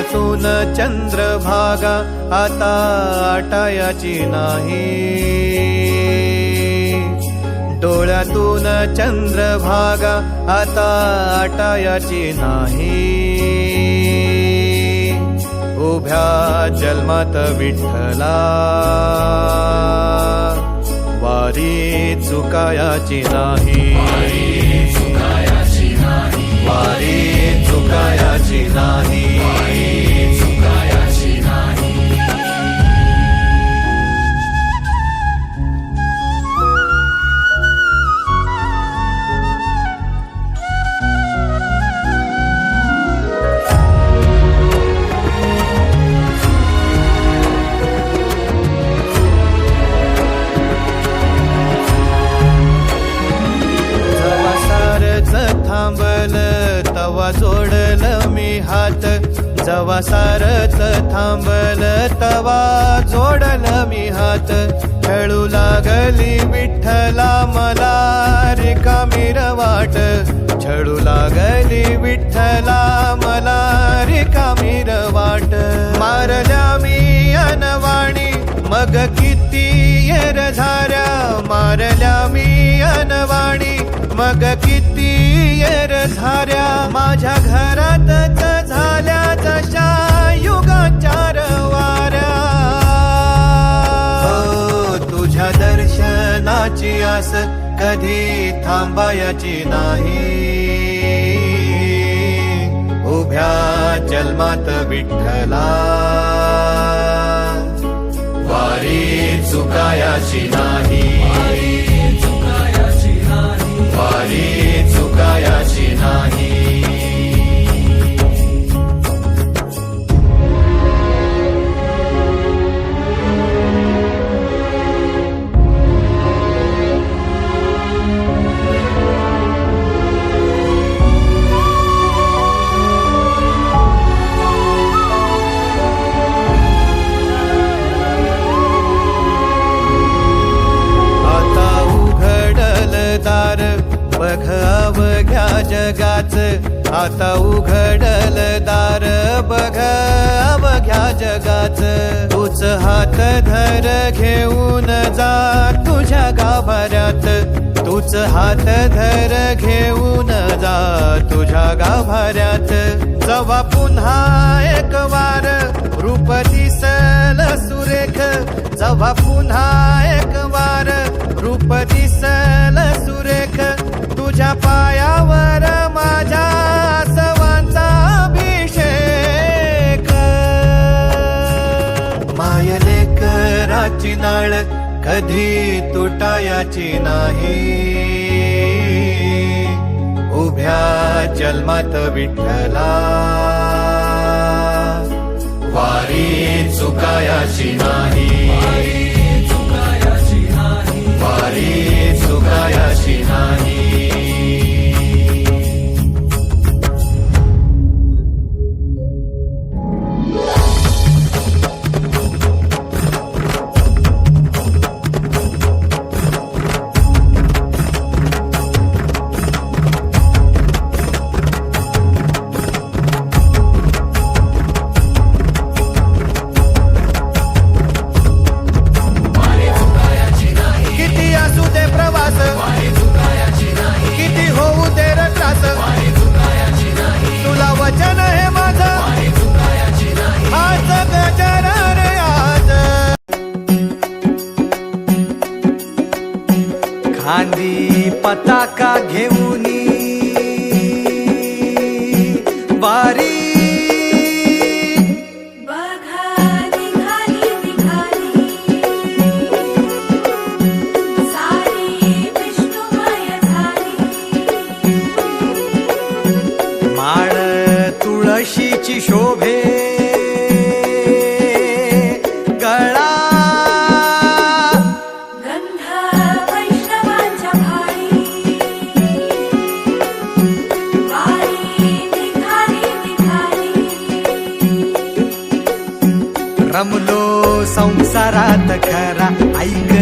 डोळ्यातून चंद्रभागा आता आटायाची नाही, डोळ्यातून चंद्रभागा आता आटायाची नाही। उभ्या जन्मात विठ्ठला वारी चुकायाची नाही, वारी चुकायाची नाही। तवा जोडलं मी हात, जवा सारच थांबल तवा जोडलं मी हात। खेळू लागली विठ्ठला मला रिकामी वाट, छळू लागली विठ्ठला मला रिकामी वाट। मारल्या मी अनवाणी मग किती येर झाऱ्या, मारल्या मी अनवाणी मग किती येर झाऱ्या। माझ्या घरातच झाल्या जशा युगाचार वाऱ्या। तुझ्या दर्शनाची आस कधी थांबायची नाही, उभ्या जन्मात विठ्ठला वारी चुकायाची नाही, वारी चुकायाची नाही। बघ अवघ्या जगाच, आता उघडल दार बघ अवघ्या जगाच। तूच हात धर घेऊन जा तुझ्या गाभाऱ्यात, तूच हात धर घेऊन जा तुझ्या गाभाऱ्यात। जवा पुन्हा एक वार रूप दिसल सुरेख, जवा पुन्हा एक वार रूप दिसल सुरेख। तुझ्या पायावर माझ्या सवांचा अभिषेक। मायले कराची नाळ कधी तुटायाची नाही, उभ्या जन्मात विठ्ठला वारी चुकायाची नाही, वारी चुकायाची नाही। खांदी पताका घेऊनी वारी बघा निघाली निघाली सारी विष्णुमय झाली। माळ तुळशीची शोभे गळा रमलो संसारात खरा ऐक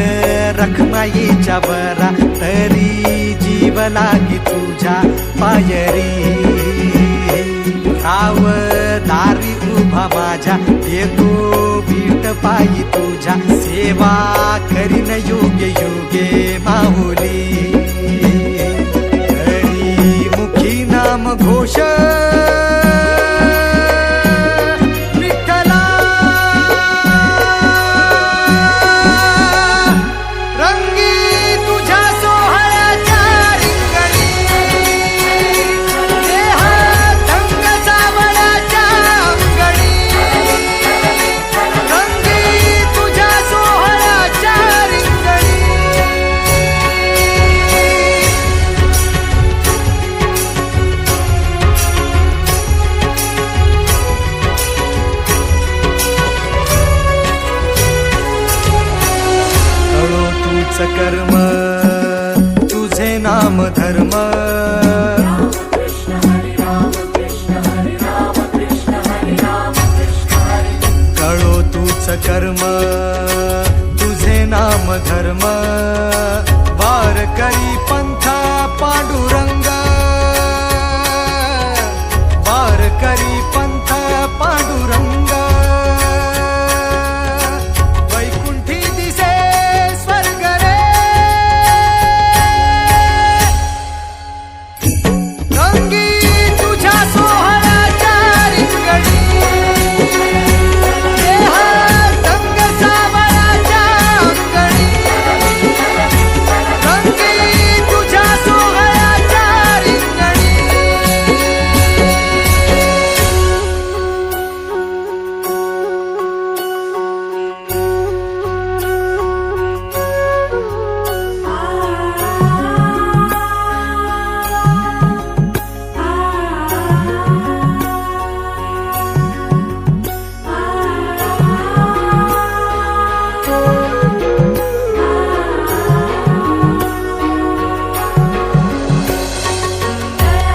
रखमाईच्या बरा तरी जीव लागी तुझ्या पायरी राव दारी उभा माझ्या येतो बीट पायी तुझ्या सेवा करीन युगे युगे माऊली हरी मुखी नाम घोष विठ्ठला रंगी तुझ्या सोहळ्याच्या रिंगणी देहात रंग सावळ्याच्या अंगणी रंगी तुझ्या सोहळ्याच्या रिंगणी कळो तूच कर्म तुझे नाम धर्म कृष्ण हरे राम कृष्ण हरे राम कृष्ण हरे राम कृष्ण हरे कळो तूच कर्म तुझे नाम धर्म वारकरी पंथा पांडुरंग वारकरी पंथा पांडुरंग वैकुंठी दिसे स्वर्ग रे रंगी तुझ्या सोहळ्याच्या रिंगणी देहात रंग सावळ्याच्या अंगणी रंगी तुझ्या सोहळ्याच्या रिंगणी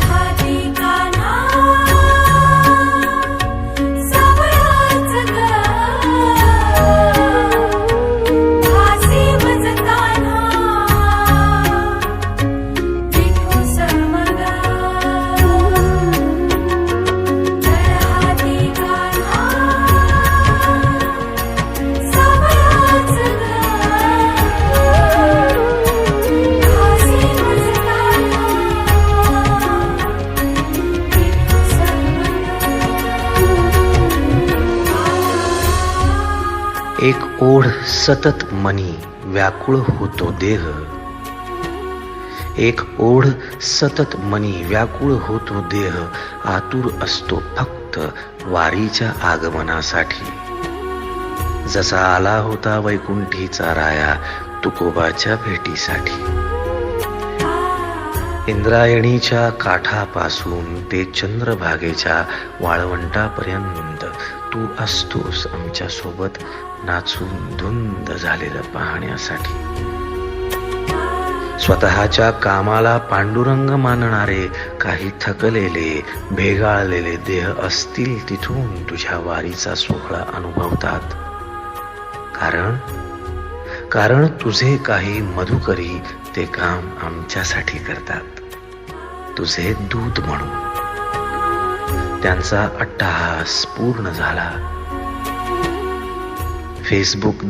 हाती कान्हा सावळाच ग हासी मज कान्हा विठू समग हाती कान्हा सावळाच ग हासी मज कान्हा एक ओढ सतत मनी व्याकुळ होतो देह एक ओढ सतत मनी व्याकुळ होतो देह आतुर असतो फक्त वारीच्या आगमनासाठी जसा आला होता वैकुंठीचा राया तुकोबाच्या भेटीसाठी इंद्रायणीच्या काठापासून ते चंद्रभागेच्या वाळवंटापर्यंत तू असतोस आमच्या सोबत नाचून धुंद झालेलं पाहण्यासाठी स्वतःच्या कामाला पांडुरंग मानणारे काही थकलेले भेगाळलेले देह असतील तिथून तुझ्या वारीचा सोहळा अनुभवतात कारण तुझे काही मधुकरी ते काम आमच्यासाठी करतात तुझे दूत म्हणून त्यांचा अट्टहास पूर्ण झाला फेसबुक